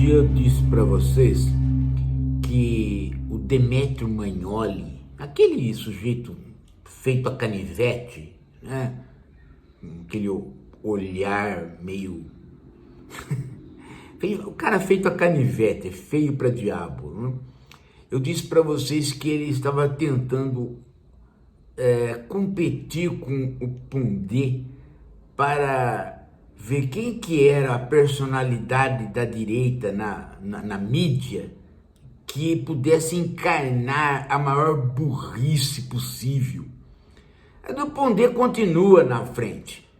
dia eu disse para vocês que o Demetrio Magnoli, aquele sujeito feito a canivete, né? Aquele olhar meio... o cara feito a canivete, é feio para diabo, né? Eu disse para vocês que ele estava tentando competir com o Pundé para ver quem que era a personalidade da direita na mídia que pudesse encarnar a maior burrice possível. O Pundé continua na frente.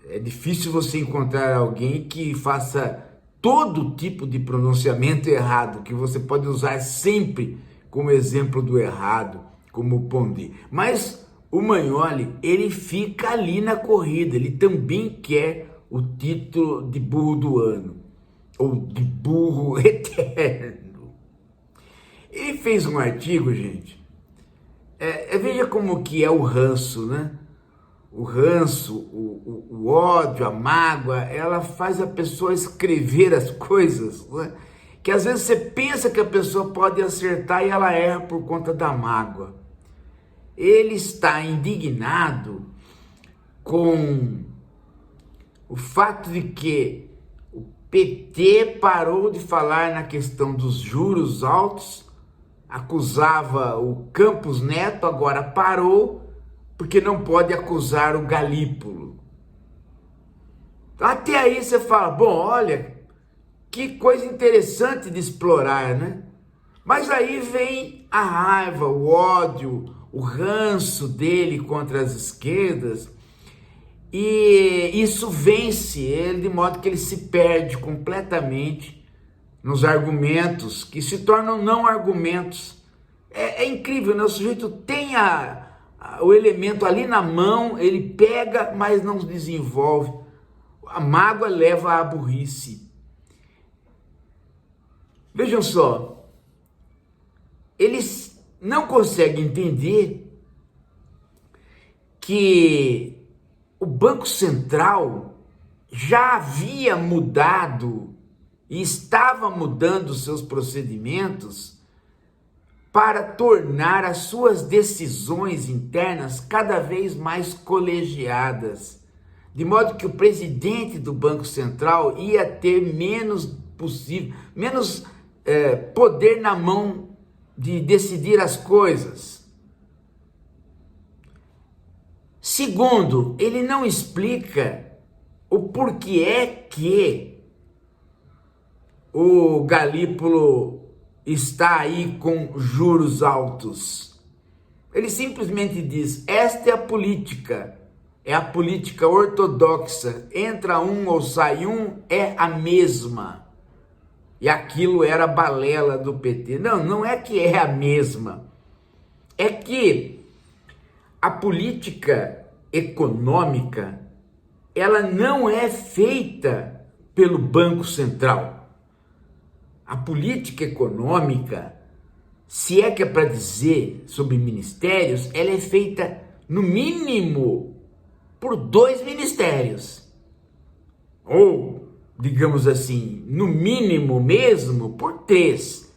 É difícil você encontrar alguém que faça todo tipo de pronunciamento errado, que você pode usar sempre como exemplo do errado, como o Pundé. Mas o Magnoli, ele fica ali na corrida, ele também quer o título de burro do ano, ou de burro eterno. Ele fez um artigo, gente, veja como que é o ranço, né? O ranço, o ódio, a mágoa, ela faz a pessoa escrever as coisas, né? Que às vezes você pensa que a pessoa pode acertar e ela erra por conta da mágoa. Ele está indignado com o fato de que o PT parou de falar na questão dos juros altos, acusava o Campos Neto, agora parou, porque não pode acusar o Galípolo. Até aí você fala, bom, olha, que coisa interessante de explorar, né? Mas aí vem a raiva, o ódio, o ranço dele contra as esquerdas, e isso vence ele de modo que ele se perde completamente nos argumentos, que se tornam não argumentos. É incrível, né? O sujeito tem o elemento ali na mão, ele pega, mas não desenvolve. A mágoa leva à burrice. Vejam só, eles não conseguem entender que o Banco Central já havia mudado e estava mudando seus procedimentos para tornar as suas decisões internas cada vez mais colegiadas, de modo que o presidente do Banco Central ia ter menos poder na mão de decidir as coisas. Segundo, ele não explica o porquê é que o Galípolo está aí com juros altos. Ele simplesmente diz, esta é a política ortodoxa, entra um ou sai um, é a mesma. E aquilo era balela do PT. Não, não é que é a mesma. É que a política econômica, ela não é feita pelo Banco Central. A política econômica, se é que é para dizer sobre ministérios, ela é feita, no mínimo, por 2 ministérios. Ou, digamos assim, no mínimo mesmo, por 3.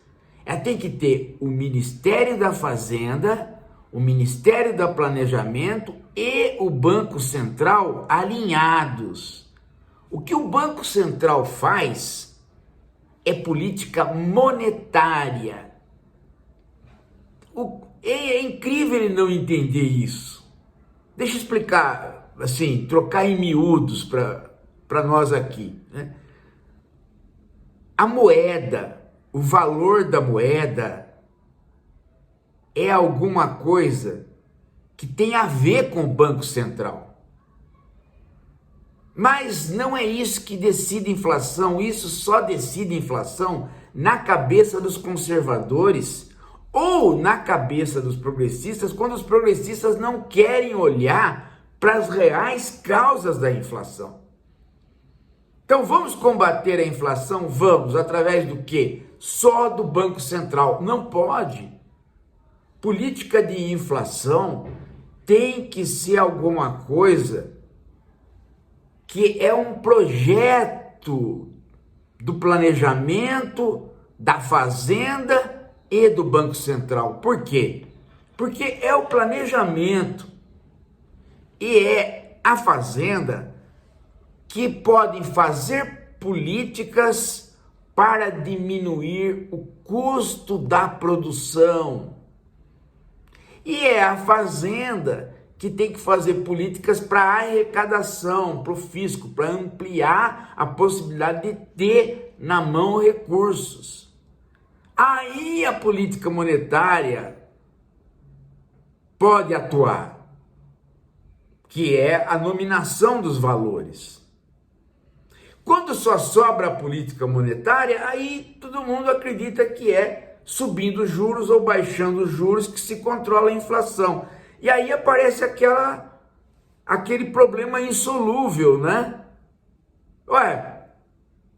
Ela tem que ter o Ministério da Fazenda, o Ministério do Planejamento e o Banco Central alinhados. O que o Banco Central faz é política monetária. É incrível ele não entender isso. Deixa eu explicar, assim, trocar em miúdos para nós aqui, né? A moeda, o valor da moeda é alguma coisa que tem a ver com o Banco Central. Mas não é isso que decide inflação, isso só decide inflação na cabeça dos conservadores ou na cabeça dos progressistas, quando os progressistas não querem olhar para as reais causas da inflação. Então vamos combater a inflação? Vamos, através do quê? Só do Banco Central. Não pode. Política de inflação tem que ser alguma coisa que é um projeto do planejamento, da fazenda e do Banco Central. Por quê? Porque é o planejamento e é a fazenda que podem fazer políticas para diminuir o custo da produção. E é a fazenda que tem que fazer políticas para arrecadação, para o fisco, para ampliar a possibilidade de ter na mão recursos. Aí a política monetária pode atuar, que é a nominação dos valores. Quando só sobra a política monetária, aí todo mundo acredita que é subindo os juros ou baixando os juros que se controla a inflação. E aí aparece aquele problema insolúvel, né? Ué,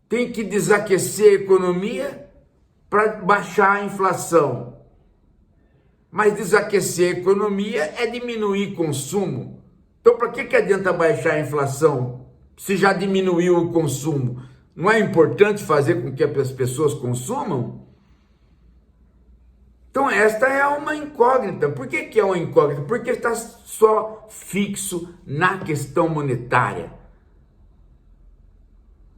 tem que desaquecer a economia para baixar a inflação. Mas desaquecer a economia é diminuir consumo. Então, para que adianta baixar a inflação se já diminuiu o consumo? Não é importante fazer com que as pessoas consumam? Então, esta é uma incógnita. Por que é uma incógnita? Porque está só fixo na questão monetária.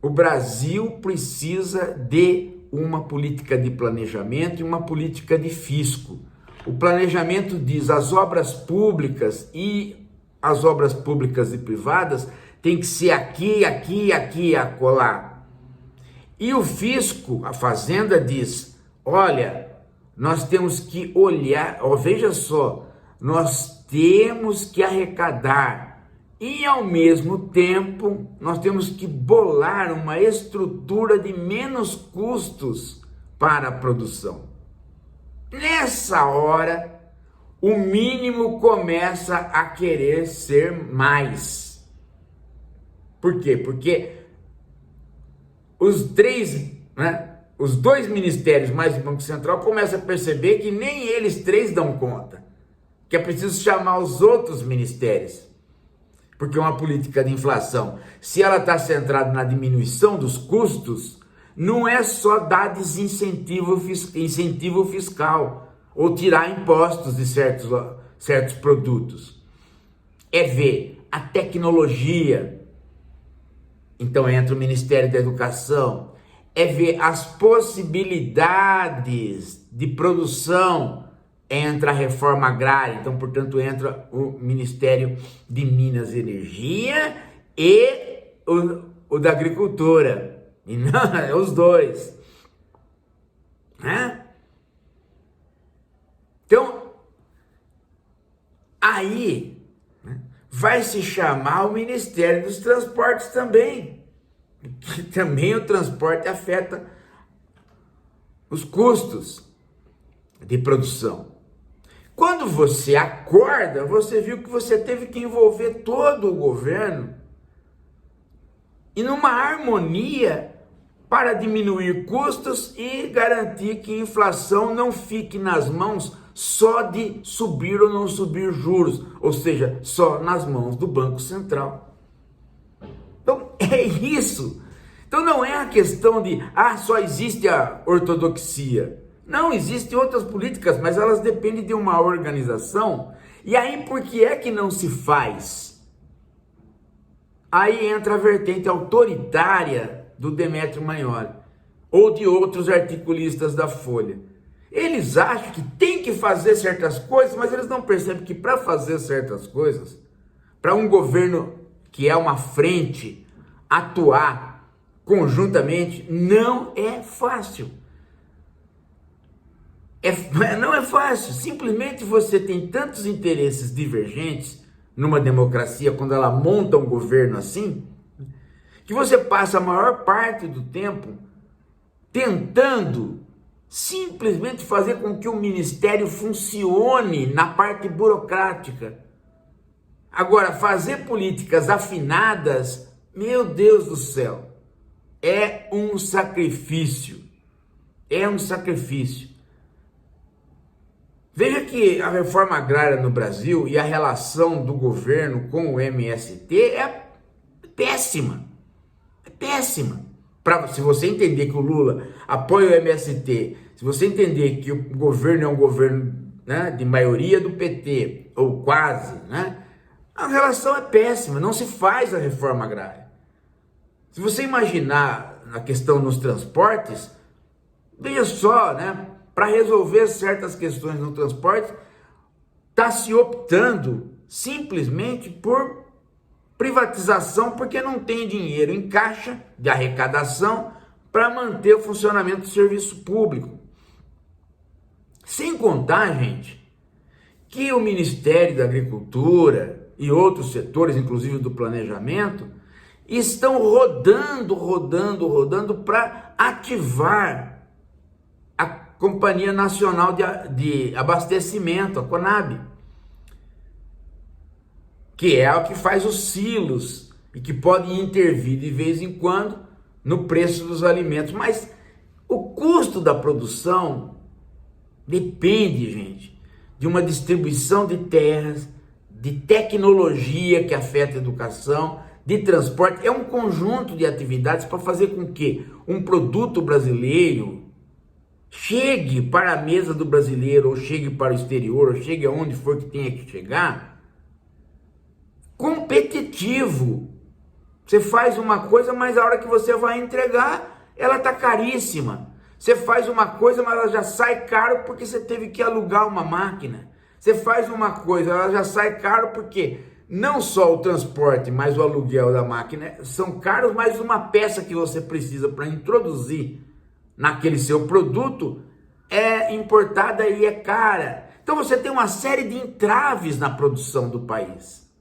O Brasil precisa de uma política de planejamento e uma política de fisco. O planejamento diz as obras públicas e as obras públicas e privadas tem que ser aqui, aqui, aqui, acolá. E o fisco, a fazenda diz, olha, nós temos que olhar, veja só, nós temos que arrecadar e ao mesmo tempo nós temos que bolar uma estrutura de menos custos para a produção. Nessa hora, o mínimo começa a querer ser mais. Por quê? Porque os dois ministérios mais o Banco Central começam a perceber que nem eles três dão conta, que é preciso chamar os outros ministérios, porque uma política de inflação, se ela está centrada na diminuição dos custos, não é só dar incentivo fiscal ou tirar impostos de certos produtos, é ver a tecnologia. Então entra o Ministério da Educação, é ver as possibilidades de produção, entra a reforma agrária, então, portanto, entra o Ministério de Minas e Energia e o da Agricultura, e não, é os dois, né? Então, aí, né, vai se chamar o Ministério dos Transportes também, que também o transporte afeta os custos de produção. Quando você acorda, você viu que você teve que envolver todo o governo e numa harmonia para diminuir custos e garantir que a inflação não fique nas mãos só de subir ou não subir juros, ou seja, só nas mãos do Banco Central. Então, é isso. Então, não é a questão de, só existe a ortodoxia. Não, existem outras políticas, mas elas dependem de uma organização. E aí, por que é que não se faz? Aí entra a vertente autoritária do Demetrio Magnoli, ou de outros articulistas da Folha. Eles acham que tem que fazer certas coisas, mas eles não percebem que para fazer certas coisas, para um governo que é uma frente atuar conjuntamente, não é fácil. Não é fácil. Simplesmente você tem tantos interesses divergentes numa democracia, quando ela monta um governo assim, que você passa a maior parte do tempo tentando simplesmente fazer com que o ministério funcione na parte burocrática. Agora, fazer políticas afinadas, meu Deus do céu, é um sacrifício. É um sacrifício. Veja que a reforma agrária no Brasil e a relação do governo com o MST é péssima. É péssima. Se você entender que o Lula apoia o MST, se você entender que o governo é um governo, né, de maioria do PT, ou quase, né, a relação é péssima, não se faz a reforma agrária. Se você imaginar a questão nos transportes, veja só, né, para resolver certas questões no transporte, está se optando simplesmente por privatização, porque não tem dinheiro em caixa de arrecadação para manter o funcionamento do serviço público. Sem contar, gente, que o Ministério da Agricultura e outros setores, inclusive do planejamento, estão rodando para ativar a Companhia Nacional de Abastecimento, a Conab, que é o que faz os silos e que pode intervir de vez em quando no preço dos alimentos. Mas o custo da produção depende, gente, de uma distribuição de terras, de tecnologia que afeta a educação, de transporte. É um conjunto de atividades para fazer com que um produto brasileiro chegue para a mesa do brasileiro, ou chegue para o exterior, ou chegue aonde for que tenha que chegar, competitivo. Você faz uma coisa, mas a hora que você vai entregar, ela está caríssima. Você faz uma coisa, mas ela já sai caro porque você teve que alugar uma máquina. Você faz uma coisa, ela já sai caro porque não só o transporte, mas o aluguel da máquina são caros, mas uma peça que você precisa para introduzir naquele seu produto é importada e é cara. Então você tem uma série de entraves na produção do país,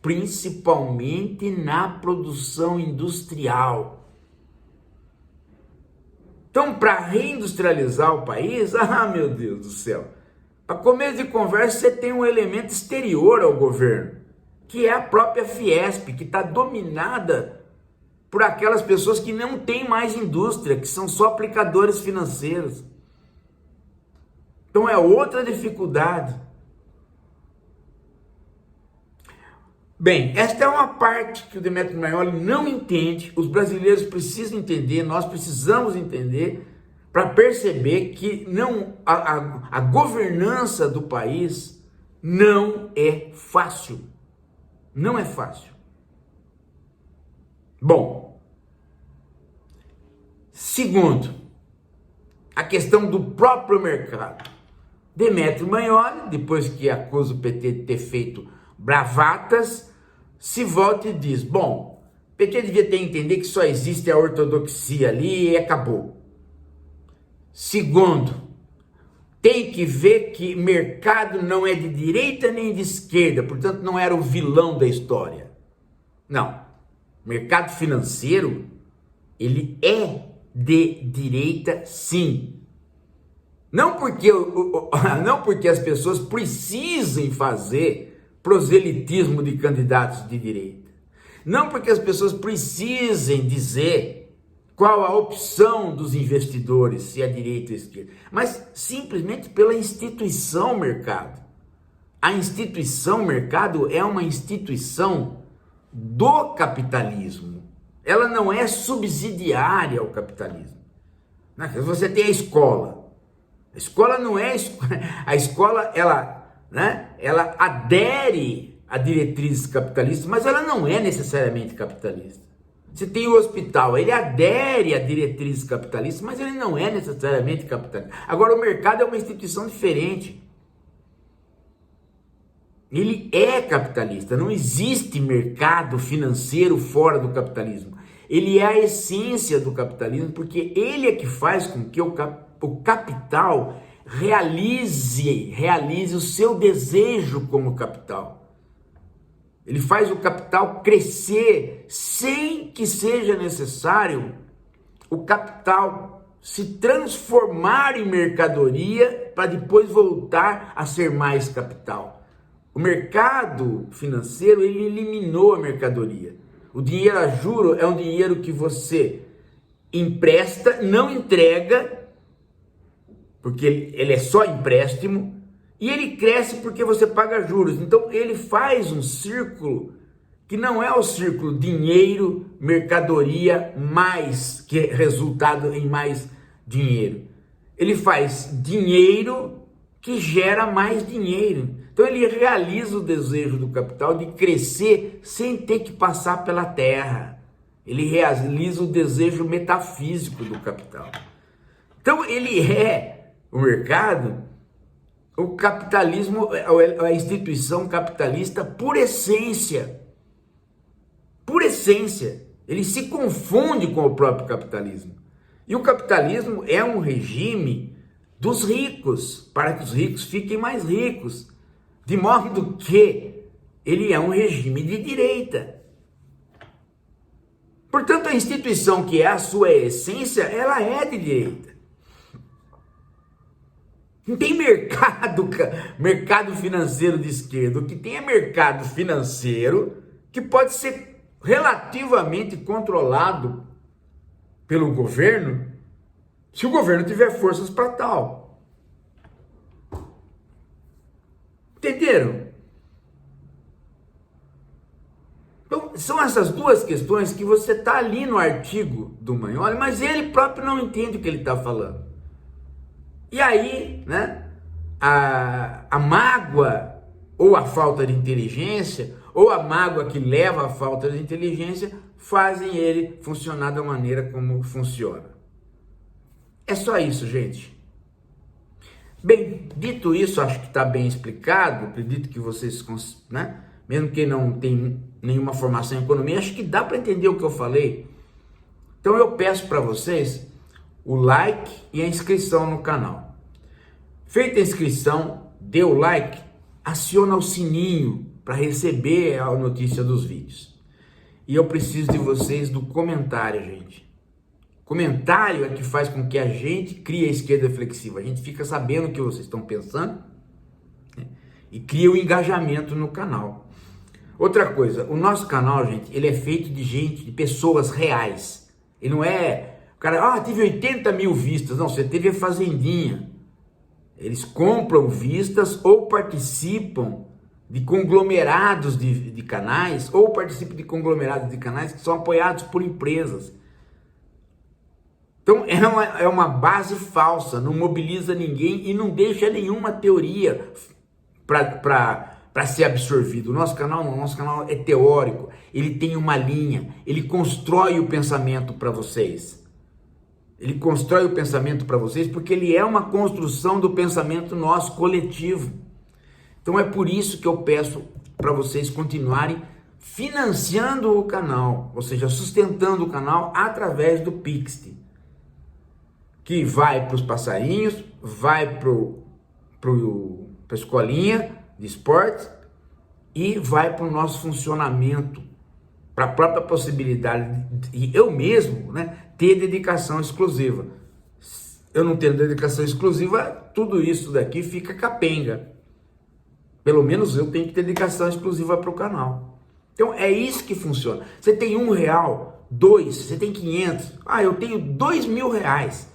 principalmente na produção industrial. Então, para reindustrializar o país, meu Deus do céu, para começo de conversa, você tem um elemento exterior ao governo, que é a própria Fiesp, que está dominada por aquelas pessoas que não têm mais indústria, que são só aplicadores financeiros. Então é outra dificuldade. Bem, esta é uma parte que o Demetrio Margnoli não entende, os brasileiros precisam entender, nós precisamos entender, para perceber que não, a governança do país não é fácil. Não é fácil. Bom, segundo, a questão do próprio mercado. Demetrio Margnoli, depois que acusa o PT de ter feito bravatas, se volta e diz, bom, o PT devia ter entendido que só existe a ortodoxia ali e acabou. Segundo, tem que ver que mercado não é de direita nem de esquerda, portanto não era o vilão da história. Não, mercado financeiro, ele é de direita sim. Não porque as pessoas precisem fazer proselitismo de candidatos de direita. Não porque as pessoas precisem dizer qual a opção dos investidores, se é direita ou esquerda, mas simplesmente pela instituição mercado. A instituição mercado é uma instituição do capitalismo. Ela não é subsidiária ao capitalismo. Você tem a escola. A escola não é... A escola, ela adere a diretrizes capitalistas, mas ela não é necessariamente capitalista. Você tem o hospital, ele adere a diretrizes capitalistas, mas ele não é necessariamente capitalista. Agora, o mercado é uma instituição diferente. Ele é capitalista, não existe mercado financeiro fora do capitalismo. Ele é a essência do capitalismo, porque ele é que faz com que o capital realize o seu desejo como capital. Ele faz o capital crescer sem que seja necessário o capital se transformar em mercadoria para depois voltar a ser mais capital. O mercado financeiro, ele eliminou a mercadoria. O dinheiro a juro é um dinheiro que você empresta, não entrega, porque ele é só empréstimo, e ele cresce porque você paga juros. Então ele faz um círculo que não é o círculo dinheiro, mercadoria, mais, que é resultado em mais dinheiro. Ele faz dinheiro que gera mais dinheiro. Então ele realiza o desejo do capital de crescer sem ter que passar pela terra. Ele realiza o desejo metafísico do capital. Então ele é o mercado, o capitalismo, a instituição capitalista por essência. Por essência. Ele se confunde com o próprio capitalismo. E o capitalismo é um regime dos ricos, para que os ricos fiquem mais ricos. De modo que ele é um regime de direita. Portanto, a instituição que é a sua essência, ela é de direita. Não tem mercado financeiro de esquerda. O que tem é mercado financeiro que pode ser relativamente controlado pelo governo, se o governo tiver forças para tal. Entenderam? Então, são essas duas questões que você está ali no artigo do Magnoli, mas ele próprio não entende o que ele está falando. E aí, né, a mágoa ou a falta de inteligência, ou a mágoa que leva à falta de inteligência, fazem ele funcionar da maneira como funciona. É só isso, gente. Bem, dito isso, acho que está bem explicado. Acredito que vocês, né, mesmo que não tenham nenhuma formação em economia, acho que dá para entender o que eu falei. Então eu peço para vocês o like e a inscrição no canal. Feita a inscrição, dê o like, aciona o sininho para receber a notícia dos vídeos. E eu preciso de vocês do comentário, gente. Comentário é que faz com que a gente crie a esquerda flexível. A gente fica sabendo o que vocês estão pensando, né? E cria o engajamento no canal. Outra coisa, o nosso canal, gente, ele é feito de gente, de pessoas reais. Ele não é, o cara, teve 80 mil vistas. Não, você teve a Fazendinha. Eles compram vistas ou participam de conglomerados de canais, ou participam de conglomerados de canais que são apoiados por empresas. Então é uma base falsa, não mobiliza ninguém e não deixa nenhuma teoria para ser absorvido. O nosso canal não, o nosso canal é teórico, ele tem uma linha, ele constrói o pensamento para vocês. Ele constrói o pensamento para vocês porque ele é uma construção do pensamento nosso coletivo. Então é por isso que eu peço para vocês continuarem financiando o canal, ou seja, sustentando o canal através do Pix, que vai para os passarinhos, vai para a escolinha de esportes e vai para o nosso funcionamento, para a própria possibilidade de eu mesmo, né, ter dedicação exclusiva. Eu não tendo dedicação exclusiva, tudo isso daqui fica capenga. Pelo menos eu tenho que ter dedicação exclusiva para o canal. Então é isso que funciona. Você tem R$1, 2, você tem 500. Eu tenho R$2.000.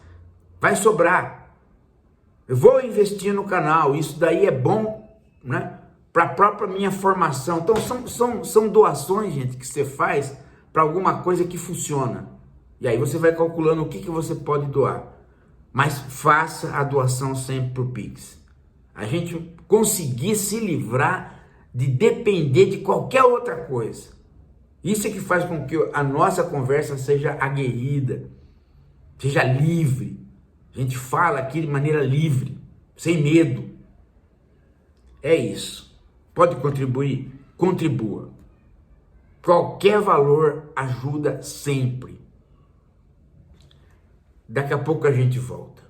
Vai sobrar. Eu vou investir no canal. Isso daí é bom, né, para a própria minha formação. Então são doações, gente, que você faz para alguma coisa que funciona. E aí você vai calculando o que você pode doar. Mas faça a doação sempre para o Pix. A gente conseguir se livrar de depender de qualquer outra coisa. Isso é que faz com que a nossa conversa seja aguerrida, seja livre. A gente fala aqui de maneira livre, sem medo. É isso. Pode contribuir? Contribua. Qualquer valor ajuda sempre. Daqui a pouco a gente volta.